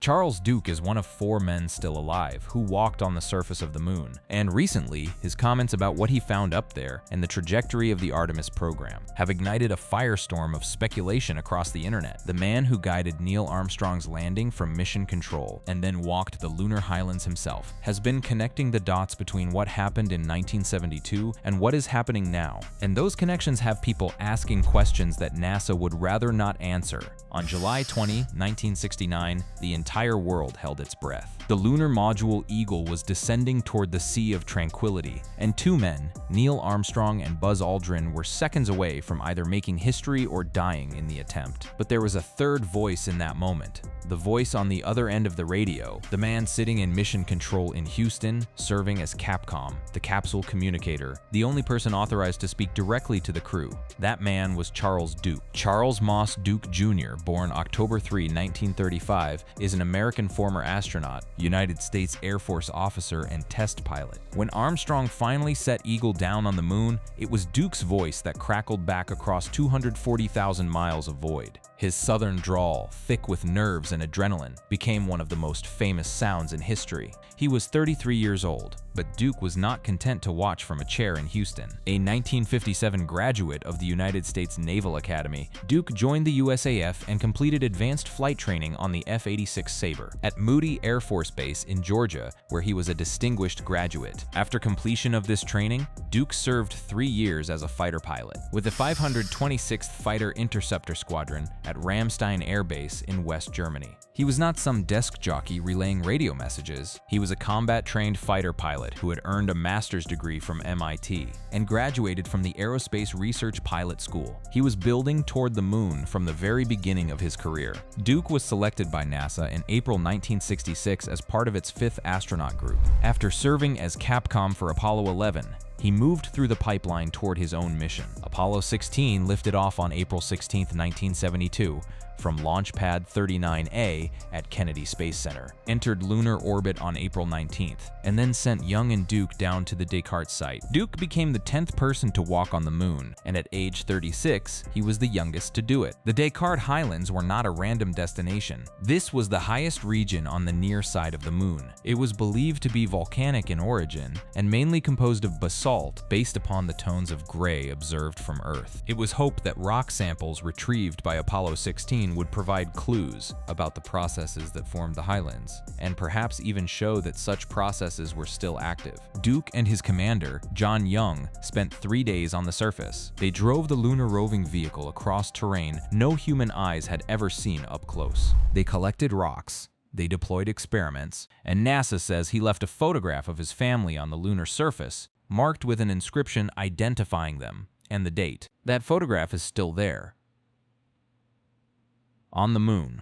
Charles Duke is one of 4 men still alive who walked on the surface of the moon, and recently, his comments about what he found up there and the trajectory of the Artemis program have ignited a firestorm of speculation across the internet. The man who guided Neil Armstrong's landing from Mission Control and then walked the lunar highlands himself has been connecting the dots between what happened in 1972 and what is happening now, and those connections have people asking questions that NASA would rather not answer. On July 20, 1969, the entire world held its breath. The lunar module Eagle was descending toward the Sea of Tranquility, and 2 men, Neil Armstrong and Buzz Aldrin, were seconds away from either making history or dying in the attempt. But there was a third voice in that moment. The voice on the other end of the radio, the man sitting in Mission Control in Houston, serving as Capcom, the capsule communicator, the only person authorized to speak directly to the crew. That man was Charles Duke. Charles Moss Duke Jr., born October 3, 1935, is an American former astronaut, United States Air Force officer, and test pilot. When Armstrong finally set Eagle down on the moon, it was Duke's voice that crackled back across 240,000 miles of void. His southern drawl, thick with nerves and adrenaline, became one of the most famous sounds in history. He was 33 years old, but Duke was not content to watch from a chair in Houston. A 1957 graduate of the United States Naval Academy, Duke joined the USAF and completed advanced flight training on the F-86 Sabre at Moody Air Force Base in Georgia, where he was a distinguished graduate. After completion of this training, Duke served 3 years as a fighter pilot with the 526th Fighter Interceptor Squadron at Ramstein Air Base in West Germany. He was not some desk jockey relaying radio messages. He was a combat-trained fighter pilot who had earned a master's degree from MIT and graduated from the Aerospace Research Pilot School. He was building toward the moon from the very beginning of his career. Duke was selected by NASA in April 1966 as part of its 5th astronaut group. After serving as Capcom for Apollo 11, he moved through the pipeline toward his own mission. Apollo 16 lifted off on April 16, 1972, from Launch Pad 39A at Kennedy Space Center, entered lunar orbit on April 19th, and then sent Young and Duke down to the Descartes site. Duke became the 10th person to walk on the moon, and at age 36, he was the youngest to do it. The Descartes Highlands were not a random destination. This was the highest region on the near side of the moon. It was believed to be volcanic in origin and mainly composed of basalt based upon the tones of gray observed from Earth. It was hoped that rock samples retrieved by Apollo 16 would provide clues about the processes that formed the highlands, and perhaps even show that such processes were still active. Duke and his commander, John Young, spent 3 days on the surface. They drove the lunar roving vehicle across terrain no human eyes had ever seen up close. They collected rocks, they deployed experiments, and NASA says he left a photograph of his family on the lunar surface, marked with an inscription identifying them and the date. That photograph is still there. On the moon.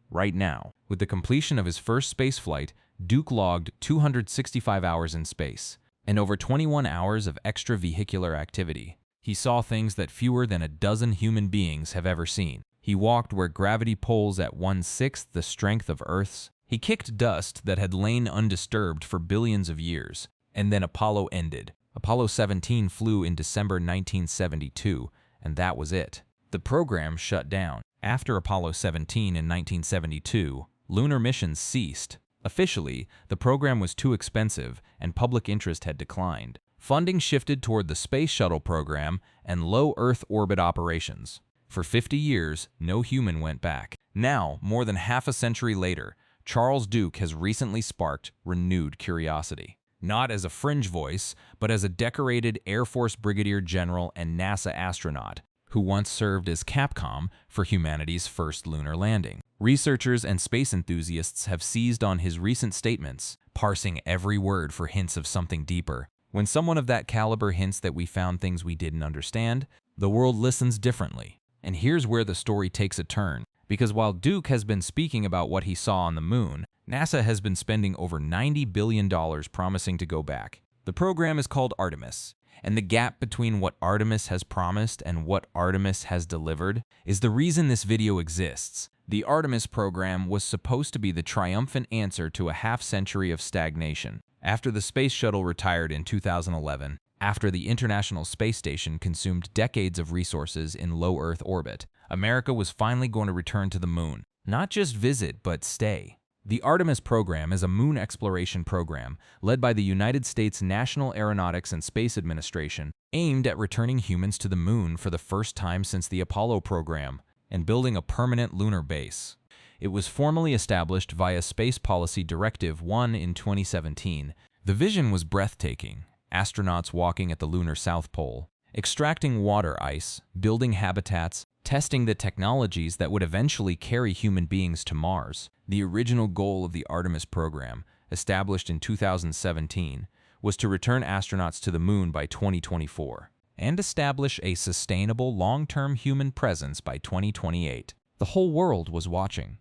Right now. With the completion of his first spaceflight, Duke logged 265 hours in space and over 21 hours of extravehicular activity. He saw things that fewer than a dozen human beings have ever seen. He walked where gravity pulls at 1/6 the strength of Earth's. He kicked dust that had lain undisturbed for billions of years. And then Apollo ended. Apollo 17 flew in December 1972, and that was it. The program shut down. After Apollo 17 in 1972, lunar missions ceased. Officially, the program was too expensive and public interest had declined. Funding shifted toward the Space Shuttle program and low Earth orbit operations. For 50 years, no human went back. Now, more than half a century later, Charles Duke has recently sparked renewed curiosity. Not as a fringe voice, but as a decorated Air Force Brigadier General and NASA astronaut who once served as Capcom for humanity's first lunar landing. Researchers and space enthusiasts have seized on his recent statements, parsing every word for hints of something deeper. When someone of that caliber hints that we found things we didn't understand, the world listens differently. And here's where the story takes a turn, because while Duke has been speaking about what he saw on the moon, NASA has been spending over $90 billion promising to go back. The program is called Artemis, and the gap between what Artemis has promised and what Artemis has delivered is the reason this video exists. The Artemis program was supposed to be the triumphant answer to a half-century of stagnation. After the Space Shuttle retired in 2011, after the International Space Station consumed decades of resources in low Earth orbit, America was finally going to return to the moon. Not just visit, but stay. The Artemis program is a moon exploration program led by the United States National Aeronautics and Space Administration, aimed at returning humans to the moon for the first time since the Apollo program and building a permanent lunar base. It was formally established via Space Policy Directive 1 in 2017. The vision was breathtaking: astronauts walking at the lunar South Pole, extracting water ice, building habitats, testing the technologies that would eventually carry human beings to Mars. The original goal of the Artemis program, established in 2017, was to return astronauts to the moon by 2024 and establish a sustainable long-term human presence by 2028. The whole world was watching.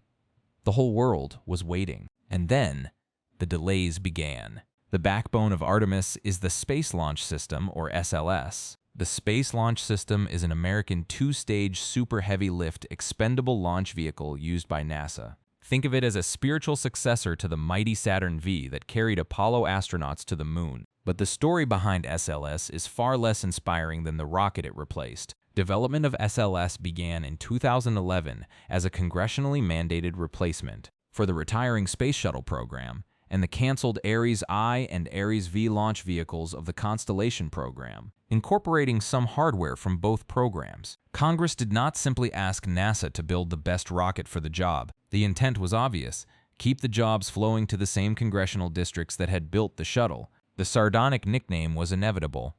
The whole world was waiting. And then, the delays began. The backbone of Artemis is the Space Launch System, or SLS. The Space Launch System is an American two-stage super heavy-lift expendable launch vehicle used by NASA. Think of it as a spiritual successor to the mighty Saturn V that carried Apollo astronauts to the moon. But the story behind SLS is far less inspiring than the rocket it replaced. Development of SLS began in 2011 as a congressionally mandated replacement for the retiring Space Shuttle program and the canceled Ares I and Ares V launch vehicles of the Constellation program, incorporating some hardware from both programs. Congress did not simply ask NASA to build the best rocket for the job. The intent was obvious: keep the jobs flowing to the same congressional districts that had built the shuttle. The sardonic nickname was inevitable.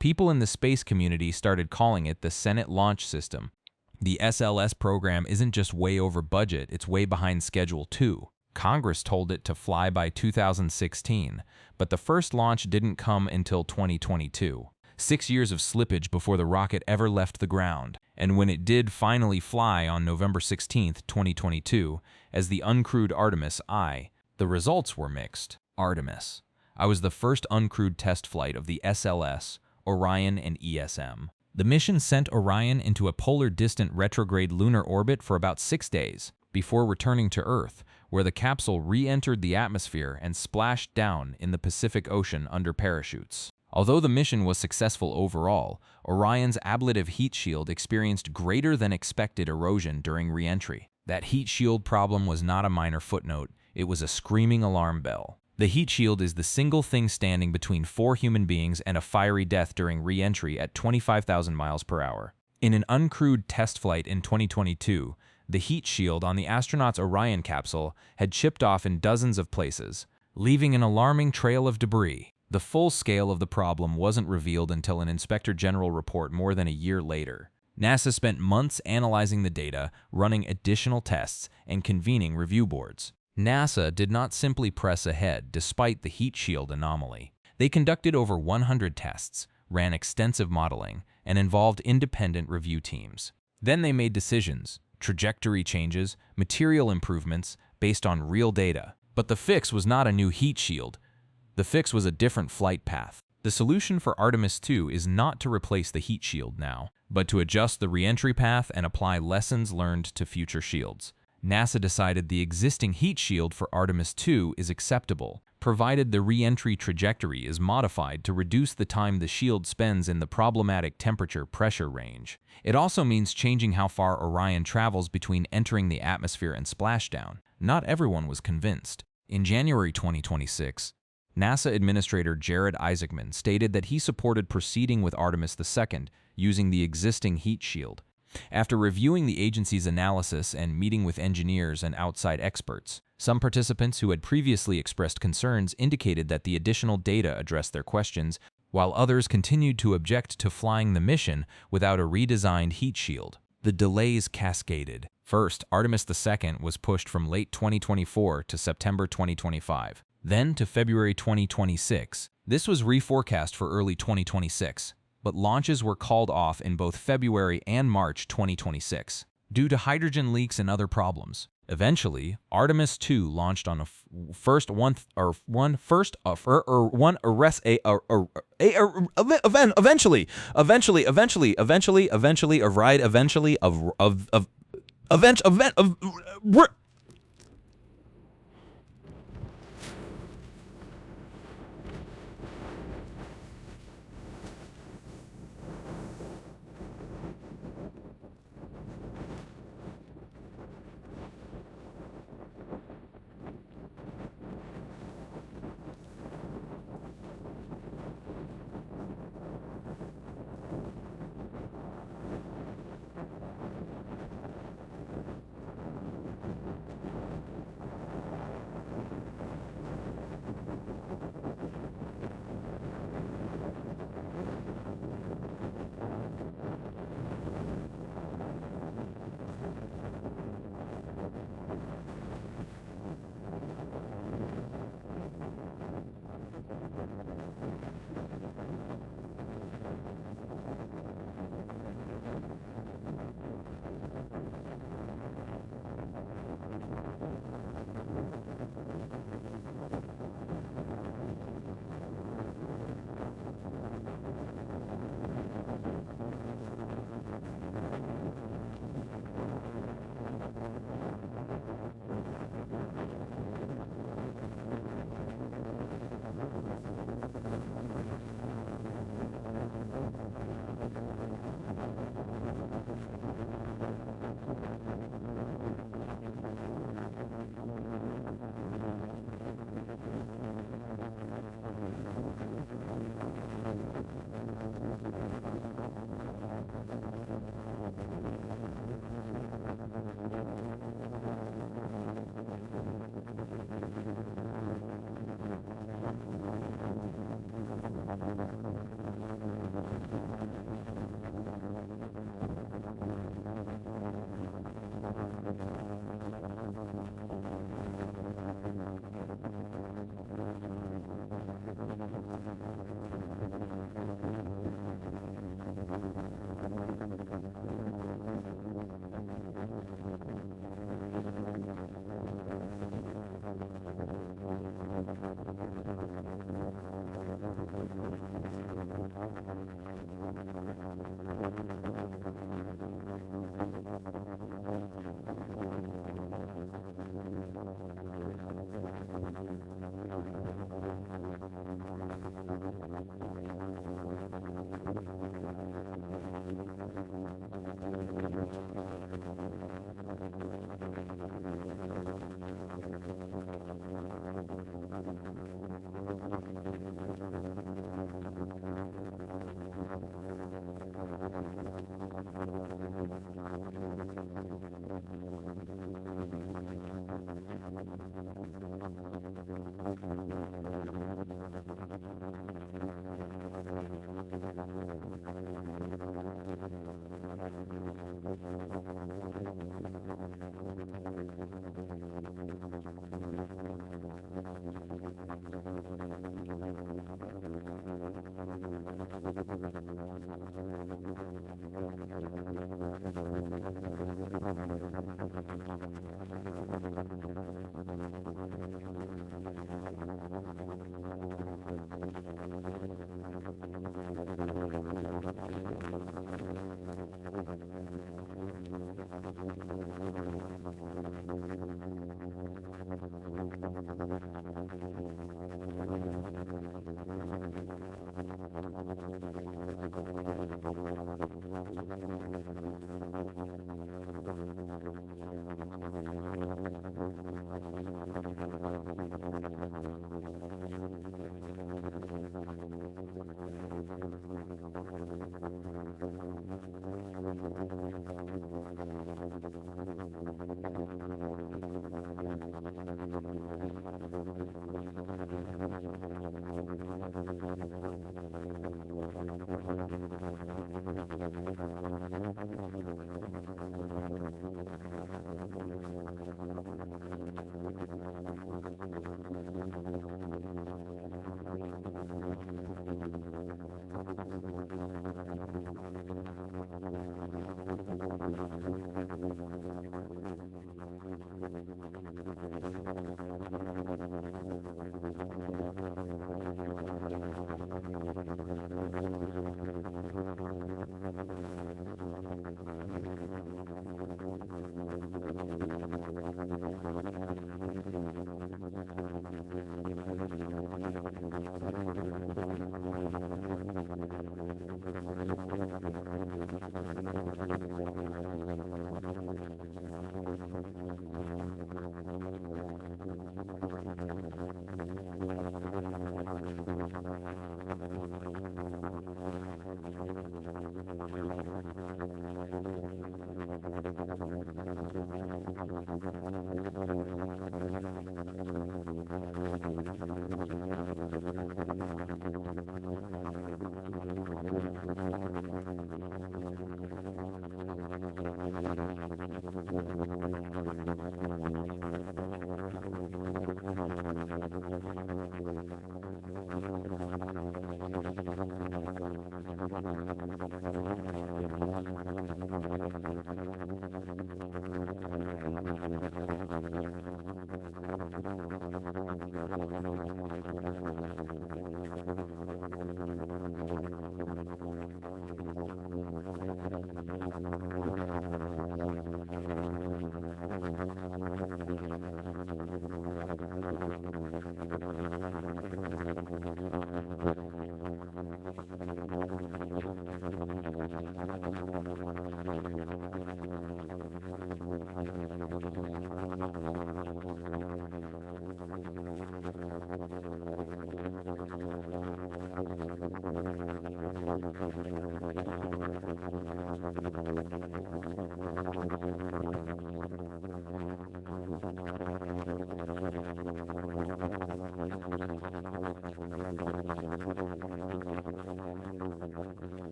People in the space community started calling it the Senate Launch System. The SLS program isn't just way over budget, it's way behind schedule too. Congress told it to fly by 2016, but the first launch didn't come until 2022. 6 years of slippage before the rocket ever left the ground, and when it did finally fly on November 16, 2022, as the uncrewed Artemis I, the results were mixed. Artemis. I was the first uncrewed test flight of the SLS, Orion, and ESM. The mission sent Orion into a polar distant retrograde lunar orbit for about 6 days, before returning to Earth, where the capsule re-entered the atmosphere and splashed down in the Pacific Ocean under parachutes. Although the mission was successful overall, Orion's ablative heat shield experienced greater than expected erosion during re-entry. That heat shield problem was not a minor footnote, it was a screaming alarm bell. The heat shield is the single thing standing between 4 human beings and a fiery death during re-entry at 25,000 miles per hour. In an uncrewed test flight in 2022, the heat shield on the astronaut's Orion capsule had chipped off in dozens of places, leaving an alarming trail of debris. The full scale of the problem wasn't revealed until an Inspector General report more than a year later. NASA spent months analyzing the data, running additional tests, and convening review boards. NASA did not simply press ahead despite the heat shield anomaly. They conducted over 100 tests, ran extensive modeling, and involved independent review teams. Then they made decisions, trajectory changes, material improvements based on real data. But the fix was not a new heat shield. The fix was a different flight path. The solution for Artemis II is not to replace the heat shield now, but to adjust the re-entry path and apply lessons learned to future shields. NASA decided the existing heat shield for Artemis II is acceptable, provided the re-entry trajectory is modified to reduce the time the shield spends in the problematic temperature-pressure range. It also means changing how far Orion travels between entering the atmosphere and splashdown. Not everyone was convinced. In January 2026, NASA Administrator Jared Isaacman stated that he supported proceeding with Artemis II using the existing heat shield. After reviewing the agency's analysis and meeting with engineers and outside experts, some participants who had previously expressed concerns indicated that the additional data addressed their questions, while others continued to object to flying the mission without a redesigned heat shield. The delays cascaded. First, Artemis II was pushed from late 2024 to September 2025, then to February 2026. This was reforecast for early 2026. But launches were called off in both February and March 2026 due to hydrogen leaks and other problems. Eventually, Artemis II launched on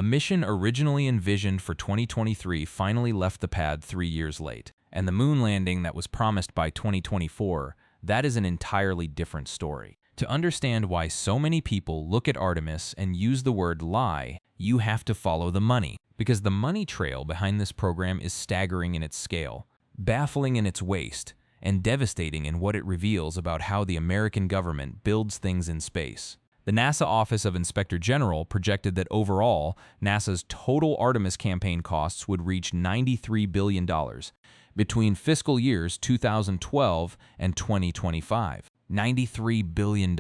A mission originally envisioned for 2023 finally left the pad 3 years late, and the moon landing that was promised by 2024, that is an entirely different story. To understand why so many people look at Artemis and use the word lie, you have to follow the money, because the money trail behind this program is staggering in its scale, baffling in its waste, and devastating in what it reveals about how the American government builds things in space. The NASA Office of Inspector General projected that overall, NASA's total Artemis campaign costs would reach $93 billion between fiscal years 2012 and 2025. $93 billion.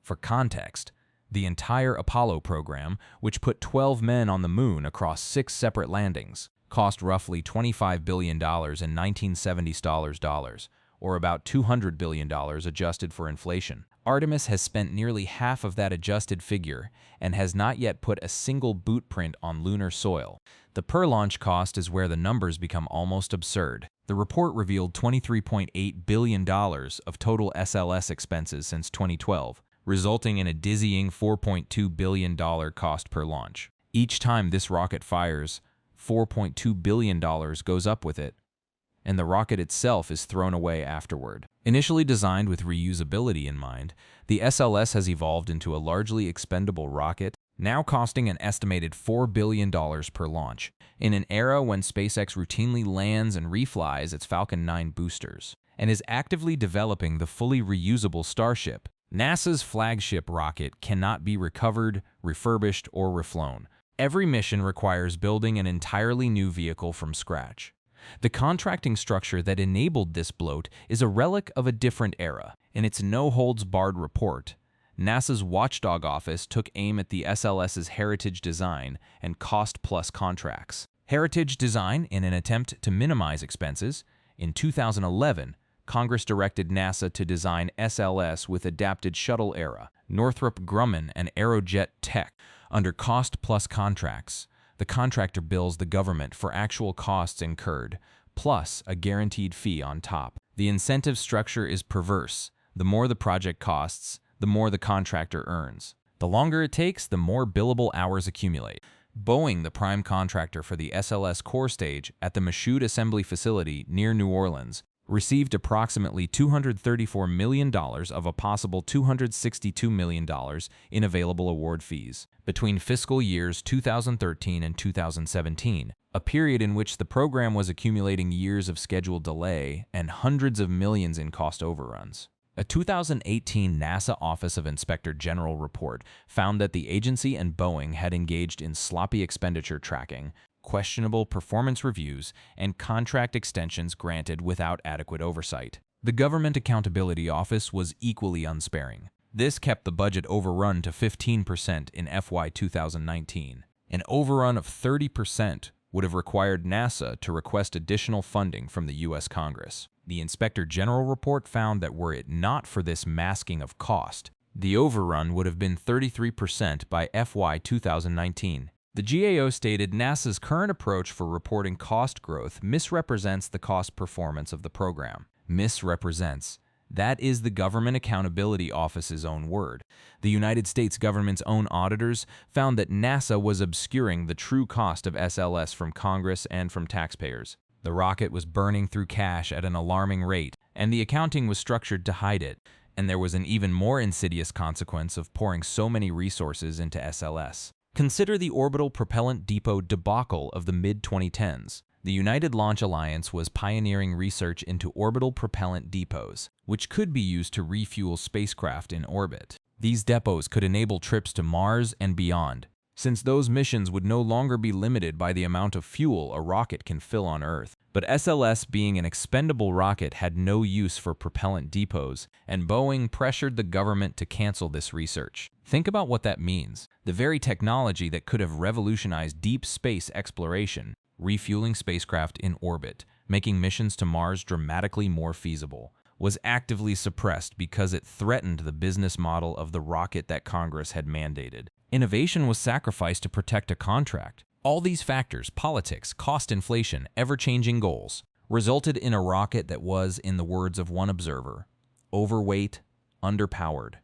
For context, the entire Apollo program, which put 12 men on the moon across 6 separate landings, cost roughly $25 billion in 1970 dollars, or about $200 billion adjusted for inflation. Artemis has spent nearly half of that adjusted figure and has not yet put a single boot print on lunar soil. The per-launch cost is where the numbers become almost absurd. The report revealed $23.8 billion of total SLS expenses since 2012, resulting in a dizzying $4.2 billion cost per launch. Each time this rocket fires, $4.2 billion goes up with it, and the rocket itself is thrown away afterward. Initially designed with reusability in mind, the SLS has evolved into a largely expendable rocket, now costing an estimated $4 billion per launch, in an era when SpaceX routinely lands and reflies its Falcon 9 boosters, and is actively developing the fully reusable Starship. NASA's flagship rocket cannot be recovered, refurbished, or reflown. Every mission requires building an entirely new vehicle from scratch. The contracting structure that enabled this bloat is a relic of a different era. In its no-holds-barred report, NASA's watchdog office took aim at the SLS's heritage design and cost-plus contracts. Heritage design, in an attempt to minimize expenses, in 2011, Congress directed NASA to design SLS with adapted shuttle era, Northrop Grumman and Aerojet Tech. Under cost-plus contracts, the contractor bills the government for actual costs incurred, plus a guaranteed fee on top. The incentive structure is perverse. The more the project costs, the more the contractor earns. The longer it takes, the more billable hours accumulate. Boeing, the prime contractor for the SLS core stage at the Michoud Assembly Facility near New Orleans, received approximately $234 million of a possible $262 million in available award fees between fiscal years 2013 and 2017, a period in which the program was accumulating years of scheduled delay and hundreds of millions in cost overruns. A 2018 NASA Office of Inspector General report found that the agency and Boeing had engaged in sloppy expenditure tracking, questionable performance reviews, and contract extensions granted without adequate oversight. The Government Accountability Office was equally unsparing. This kept the budget overrun to 15% in FY 2019. An overrun of 30% would have required NASA to request additional funding from the U.S. Congress. The Inspector General report found that were it not for this masking of cost, the overrun would have been 33% by FY 2019. The GAO stated NASA's current approach for reporting cost growth misrepresents the cost performance of the program. Misrepresents. That is the Government Accountability Office's own word. The United States government's own auditors found that NASA was obscuring the true cost of SLS from Congress and from taxpayers. The rocket was burning through cash at an alarming rate, and the accounting was structured to hide it. And there was an even more insidious consequence of pouring so many resources into SLS. Consider the Orbital Propellant Depot debacle of the mid-2010s. The United Launch Alliance was pioneering research into orbital propellant depots, which could be used to refuel spacecraft in orbit. These depots could enable trips to Mars and beyond, since those missions would no longer be limited by the amount of fuel a rocket can fill on Earth. But SLS, being an expendable rocket, had no use for propellant depots, and Boeing pressured the government to cancel this research. Think about what that means. The very technology that could have revolutionized deep space exploration, refueling spacecraft in orbit, making missions to Mars dramatically more feasible, was actively suppressed because it threatened the business model of the rocket that Congress had mandated. Innovation was sacrificed to protect a contract. All these factors, politics, cost inflation, ever-changing goals, resulted in a rocket that was, in the words of one observer, overweight, underpowered,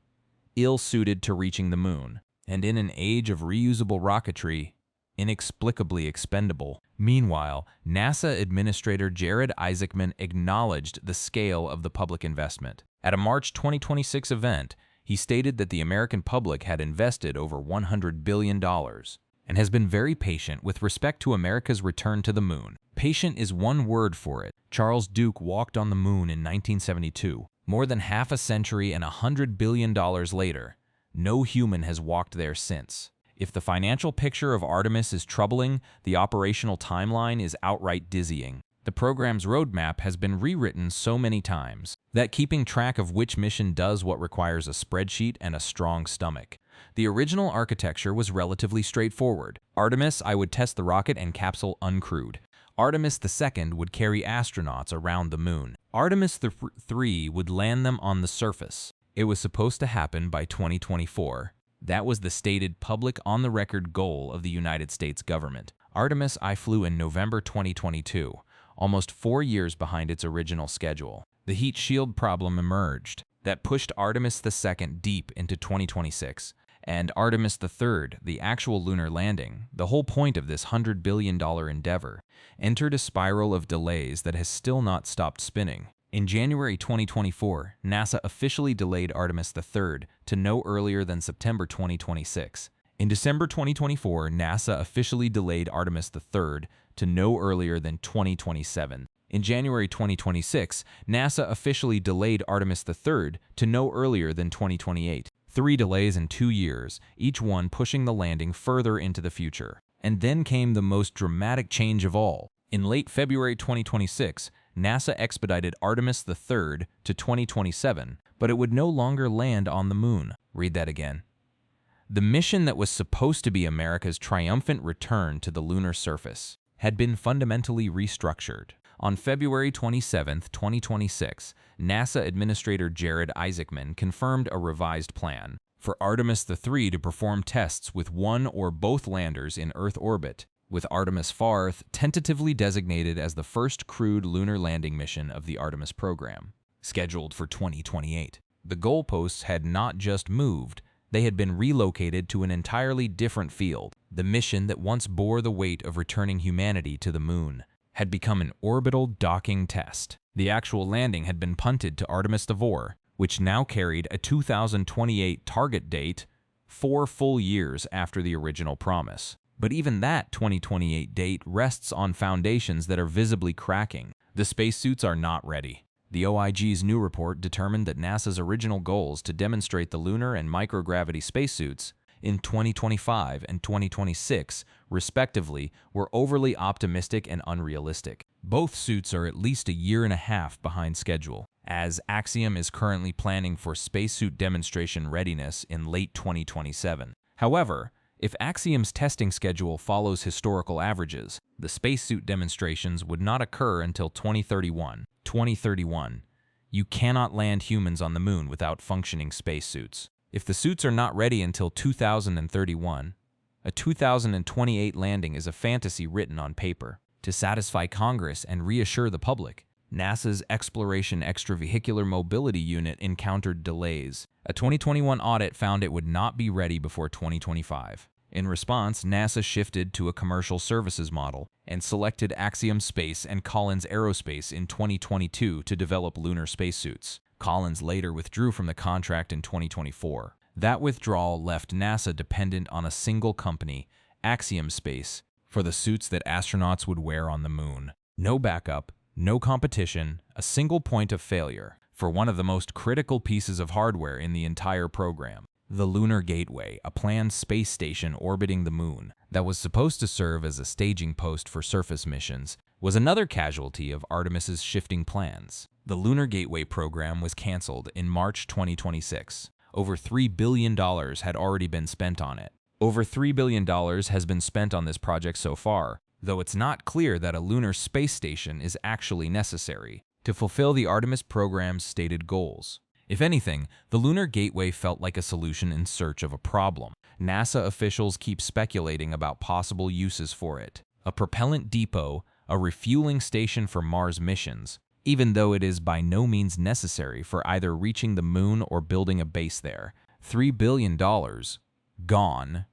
ill-suited to reaching the moon, and in an age of reusable rocketry, inexplicably expendable. Meanwhile, NASA Administrator Jared Isaacman acknowledged the scale of the public investment. At a March 2026 event, he stated that the American public had invested over $100 billion and has been very patient with respect to America's return to the moon. Patient is one word for it. Charles Duke walked on the moon in 1972. More than half a century and $100 billion later, no human has walked there since. If the financial picture of Artemis is troubling, the operational timeline is outright dizzying. The program's roadmap has been rewritten so many times that keeping track of which mission does what requires a spreadsheet and a strong stomach. The original architecture was relatively straightforward. Artemis, I would test the rocket and capsule uncrewed. Artemis II would carry astronauts around the moon. Artemis III would land them on the surface. It was supposed to happen by 2024. That was the stated public on-the-record goal of the United States government. Artemis I flew in November 2022, almost 4 years behind its original schedule. The heat shield problem emerged that pushed Artemis II deep into 2026. And Artemis III, the actual lunar landing, the whole point of this $100 billion endeavor, entered a spiral of delays that has still not stopped spinning. In January 2024, NASA officially delayed Artemis III to no earlier than September 2026. In December 2024, NASA officially delayed Artemis III to no earlier than 2027. In January 2026, NASA officially delayed Artemis III to no earlier than 2028. 3 delays in 2 years, each one pushing the landing further into the future. And then came the most dramatic change of all. In late February 2026, NASA expedited Artemis III to 2027, but it would no longer land on the moon. Read that again. The mission that was supposed to be America's triumphant return to the lunar surface had been fundamentally restructured. On February 27, 2026, NASA Administrator Jared Isaacman confirmed a revised plan for Artemis III to perform tests with one or both landers in Earth orbit, with Artemis IV tentatively designated as the first crewed lunar landing mission of the Artemis program, scheduled for 2028. The goalposts had not just moved, they had been relocated to an entirely different field. The mission that once bore the weight of returning humanity to the moon had become an orbital docking test. The actual landing had been punted to Artemis IV, which now carried a 2028 target date, 4 full years after the original promise. But even that 2028 date rests on foundations that are visibly cracking. The spacesuits are not ready. The OIG's new report determined that NASA's original goals to demonstrate the lunar and microgravity spacesuits in 2025 and 2026, respectively, were overly optimistic and unrealistic. Both suits are at least a year and a half behind schedule, as Axiom is currently planning for spacesuit demonstration readiness in late 2027. However, if Axiom's testing schedule follows historical averages, the spacesuit demonstrations would not occur until 2031. 2031. You cannot land humans on the moon without functioning spacesuits. If the suits are not ready until 2031, a 2028 landing is a fantasy written on paper. To satisfy Congress and reassure the public, NASA's Exploration Extravehicular Mobility Unit encountered delays. A 2021 audit found it would not be ready before 2025. In response, NASA shifted to a commercial services model and selected Axiom Space and Collins Aerospace in 2022 to develop lunar spacesuits. Collins later withdrew from the contract in 2024. That withdrawal left NASA dependent on a single company, Axiom Space, for the suits that astronauts would wear on the moon. No backup, no competition, a single point of failure for one of the most critical pieces of hardware in the entire program. The Lunar Gateway, a planned space station orbiting the moon that was supposed to serve as a staging post for surface missions, was another casualty of Artemis's shifting plans. The Lunar Gateway program was canceled in March 2026. Over $3 billion had already been spent on it. Over $3 billion has been spent on this project so far, though it's not clear that a lunar space station is actually necessary to fulfill the Artemis program's stated goals. If anything, the Lunar Gateway felt like a solution in search of a problem. NASA officials keep speculating about possible uses for it. A propellant depot, a refueling station for Mars missions, even though it is by no means necessary for either reaching the moon or building a base there. $3 billion gone,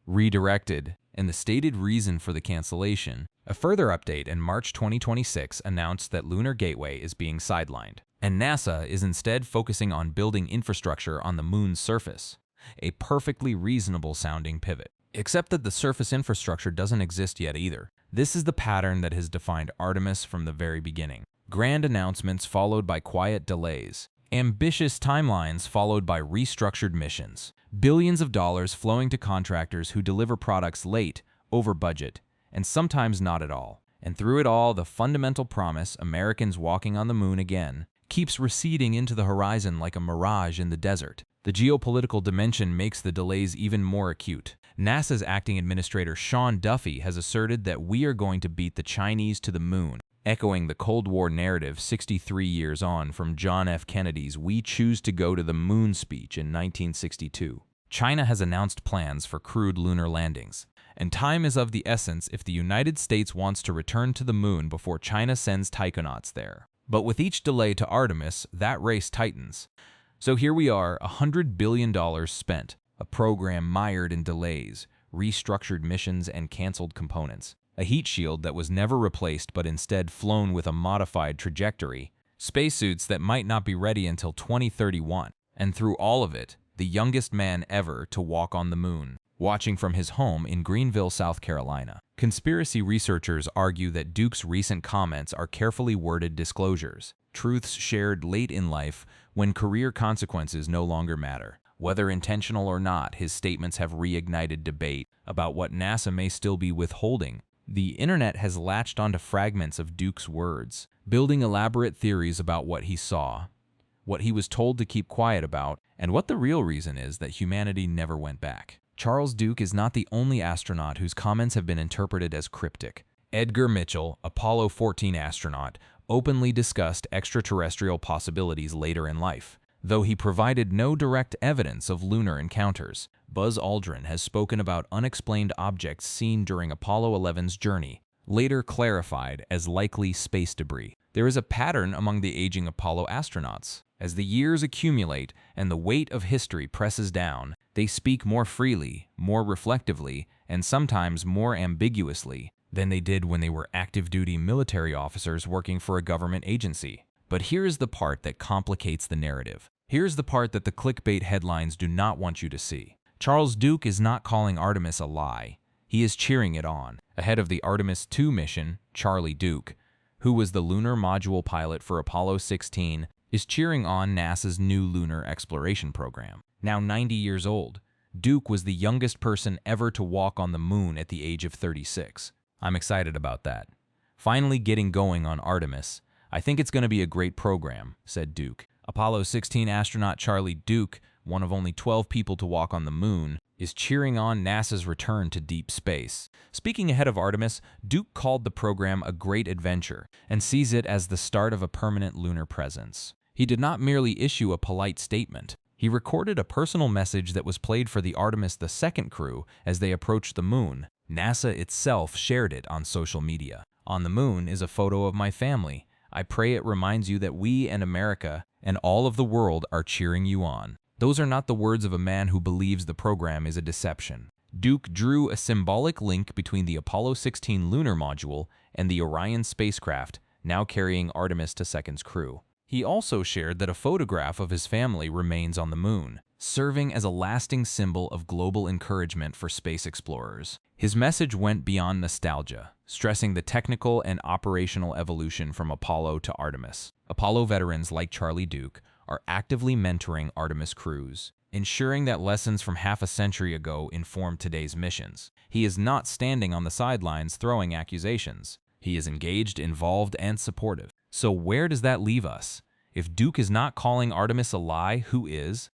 redirected and the stated reason for the cancellation. A further update in March 2026 announced that Lunar Gateway is being sidelined, and NASA is instead focusing on building infrastructure on the moon's surface. A perfectly reasonable sounding pivot. Except that the surface infrastructure doesn't exist yet either. This is the pattern that has defined Artemis from the very beginning. Grand announcements followed by quiet delays. Ambitious timelines followed by restructured missions. Billions of dollars flowing to contractors who deliver products late, over budget, and sometimes not at all. And through it all, the fundamental promise, Americans walking on the moon again, keeps receding into the horizon like a mirage in the desert. The geopolitical dimension makes the delays even more acute. NASA's acting administrator Sean Duffy has asserted that we are going to beat the Chinese to the moon, echoing the Cold War narrative 63 years on from John F. Kennedy's "We choose to go to the moon" speech in 1962. China has announced plans for crewed lunar landings, and time is of the essence if the United States wants to return to the moon before China sends taikonauts there. But with each delay to Artemis, that race tightens. So here we are, $100 billion spent, a program mired in delays, restructured missions, and canceled components. A heat shield that was never replaced but instead flown with a modified trajectory. Spacesuits that might not be ready until 2031. And through all of it, the youngest man ever to walk on the moon, watching from his home in Greenville, South Carolina. Conspiracy researchers argue that Duke's recent comments are carefully worded disclosures, truths shared late in life when career consequences no longer matter. Whether intentional or not, his statements have reignited debate about what NASA may still be withholding. The internet has latched onto fragments of Duke's words, building elaborate theories about what he saw, what he was told to keep quiet about, and what the real reason is that humanity never went back. Charles Duke is not the only astronaut whose comments have been interpreted as cryptic. Edgar Mitchell, Apollo 14 astronaut, openly discussed extraterrestrial possibilities later in life. Though he provided no direct evidence of lunar encounters, Buzz Aldrin has spoken about unexplained objects seen during Apollo 11's journey, later clarified as likely space debris. There is a pattern among the aging Apollo astronauts. As the years accumulate and the weight of history presses down, they speak more freely, more reflectively, and sometimes more ambiguously than they did when they were active-duty military officers working for a government agency. But here's the part that complicates the narrative. Here's the part that the clickbait headlines do not want you to see. Charles Duke is not calling Artemis a lie. He is cheering it on. Ahead of the Artemis II mission, Charlie Duke, who was the lunar module pilot for Apollo 16, is cheering on NASA's new lunar exploration program. Now 90 years old, Duke was the youngest person ever to walk on the moon at the age of 36. I'm excited about that. Finally getting going on Artemis. I think it's going to be a great program, said Duke. Apollo 16 astronaut Charlie Duke, one of only 12 people to walk on the moon, is cheering on NASA's return to deep space. Speaking ahead of Artemis, Duke called the program a great adventure and sees it as the start of a permanent lunar presence. He did not merely issue a polite statement. He recorded a personal message that was played for the Artemis II crew as they approached the moon. NASA itself shared it on social media. On the moon is a photo of my family. I pray it reminds you that we and America and all of the world are cheering you on. Those are not the words of a man who believes the program is a deception. Duke drew a symbolic link between the Apollo 16 lunar module and the Orion spacecraft, now carrying Artemis II's crew. He also shared that a photograph of his family remains on the moon, serving as a lasting symbol of global encouragement for space explorers. His message went beyond nostalgia, stressing the technical and operational evolution from Apollo to Artemis. Apollo veterans like Charlie Duke are actively mentoring Artemis crews, ensuring that lessons from half a century ago inform today's missions. He is not standing on the sidelines throwing accusations. He is engaged, involved, and supportive. So where does that leave us? If Duke is not calling Artemis a lie, who is?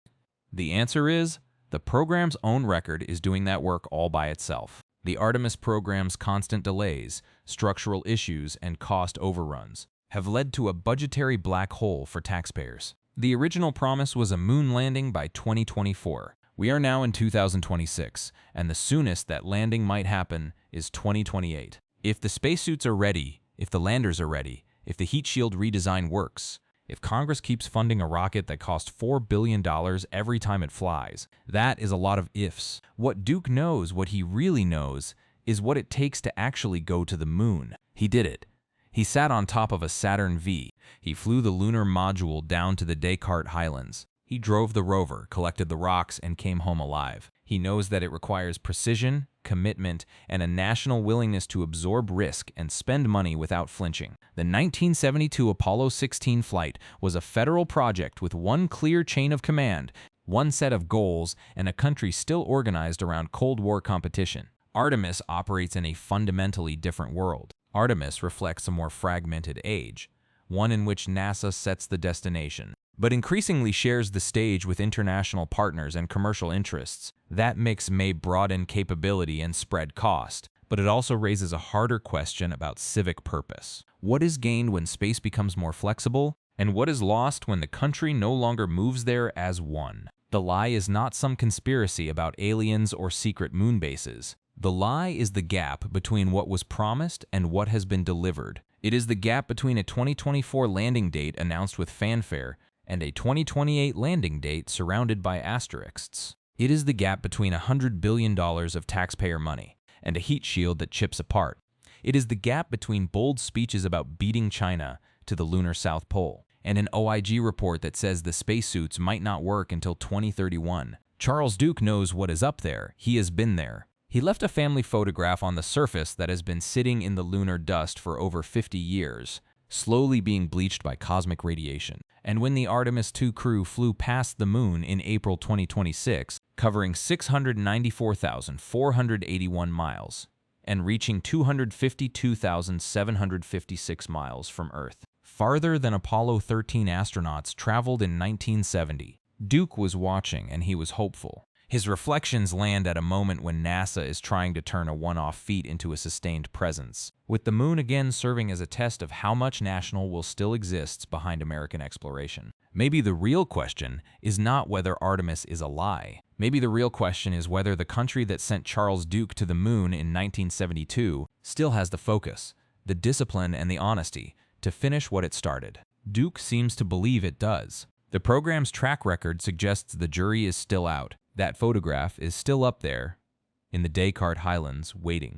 The answer is, the program's own record is doing that work all by itself. The Artemis program's constant delays, structural issues, and cost overruns have led to a budgetary black hole for taxpayers. The original promise was a moon landing by 2024. We are now in 2026, and the soonest that landing might happen is 2028. If the spacesuits are ready, if the landers are ready, if the heat shield redesign works, if Congress keeps funding a rocket that costs $4 billion every time it flies, that is a lot of ifs. What Duke knows, what he really knows, is what it takes to actually go to the moon. He did it. He sat on top of a Saturn V. He flew the lunar module down to the Descartes Highlands. He drove the rover, collected the rocks, and came home alive. He knows that it requires precision, commitment, and a national willingness to absorb risk and spend money without flinching. The 1972 Apollo 16 flight was a federal project with one clear chain of command, one set of goals, and a country still organized around Cold War competition. Artemis operates in a fundamentally different world. Artemis reflects a more fragmented age, one in which NASA sets the destination, but increasingly shares the stage with international partners and commercial interests. That mix may broaden capability and spread cost, but it also raises a harder question about civic purpose. What is gained when space becomes more flexible, and what is lost when the country no longer moves there as one? The lie is not some conspiracy about aliens or secret moon bases. The lie is the gap between what was promised and what has been delivered. It is the gap between a 2024 landing date announced with fanfare and a 2028 landing date surrounded by asterisks. It is the gap between $100 billion of taxpayer money and a heat shield that chips apart. It is the gap between bold speeches about beating China to the lunar South Pole and an OIG report that says the spacesuits might not work until 2031. Charles Duke knows what is up there. He has been there. He left a family photograph on the surface that has been sitting in the lunar dust for over 50 years, slowly being bleached by cosmic radiation. And when the Artemis II crew flew past the moon in April 2026, covering 694,481 miles and reaching 252,756 miles from Earth, farther than Apollo 13 astronauts traveled in 1970, Duke was watching and he was hopeful. His reflections land at a moment when NASA is trying to turn a one-off feat into a sustained presence, with the moon again serving as a test of how much national will still exists behind American exploration. Maybe the real question is not whether Artemis is a lie. Maybe the real question is whether the country that sent Charles Duke to the moon in 1972 still has the focus, the discipline, and the honesty to finish what it started. Duke seems to believe it does. The program's track record suggests the jury is still out. That photograph is still up there in the Descartes Highlands waiting.